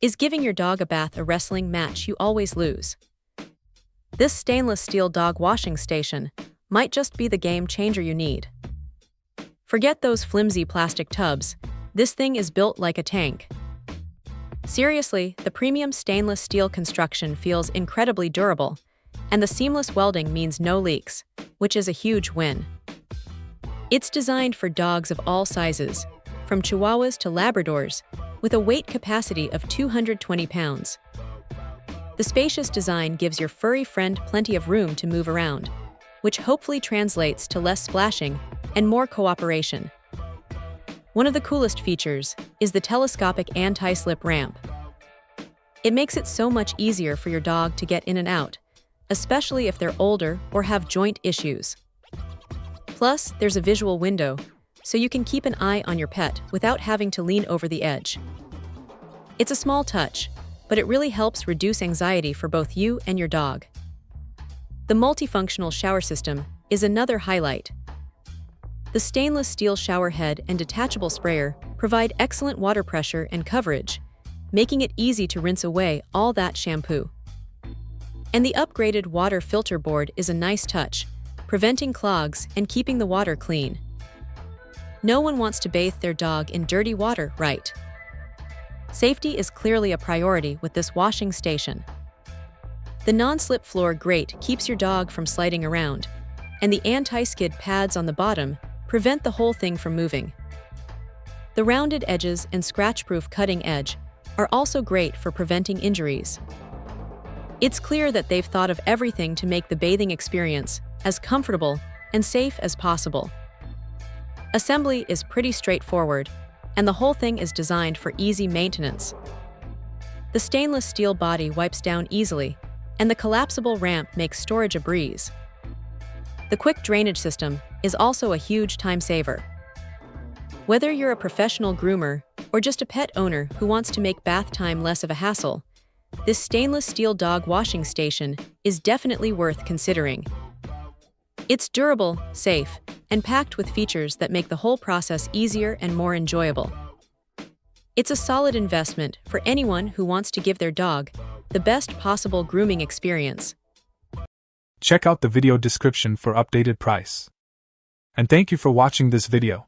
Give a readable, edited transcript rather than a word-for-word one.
Is giving your dog a bath a wrestling match you always lose? This stainless steel dog washing station might just be the game changer you need. Forget those flimsy plastic tubs. This thing is built like a tank. Seriously, the premium stainless steel construction feels incredibly durable, and the seamless welding means no leaks, which is a huge win. It's designed for dogs of all sizes, from Chihuahuas to Labradors, with a weight capacity of 220 pounds. The spacious design gives your furry friend plenty of room to move around, which hopefully translates to less splashing and more cooperation. One of the coolest features is the telescopic anti-slip ramp. It makes it so much easier for your dog to get in and out, especially if they're older or have joint issues. Plus, there's a visual window, so you can keep an eye on your pet without having to lean over the edge. It's a small touch, but it really helps reduce anxiety for both you and your dog. The multifunctional shower system is another highlight. The stainless steel shower head and detachable sprayer provide excellent water pressure and coverage, making it easy to rinse away all that shampoo. And the upgraded water filter board is a nice touch, preventing clogs and keeping the water clean. No one wants to bathe their dog in dirty water, right? Safety is clearly a priority with this washing station. The non-slip floor grate keeps your dog from sliding around, and the anti-skid pads on the bottom prevent the whole thing from moving. The rounded edges and scratch-proof cutting edge are also great for preventing injuries. It's clear that they've thought of everything to make the bathing experience as comfortable and safe as possible. Assembly is pretty straightforward, and the whole thing is designed for easy maintenance. The stainless steel body wipes down easily, and the collapsible ramp makes storage a breeze. The quick drainage system is also a huge time saver. Whether you're a professional groomer or just a pet owner who wants to make bath time less of a hassle, this stainless steel dog washing station is definitely worth considering. It's durable, safe, and packed with features that make the whole process easier and more enjoyable. It's a solid investment for anyone who wants to give their dog the best possible grooming experience. Check out the video description for updated price. And thank you for watching this video.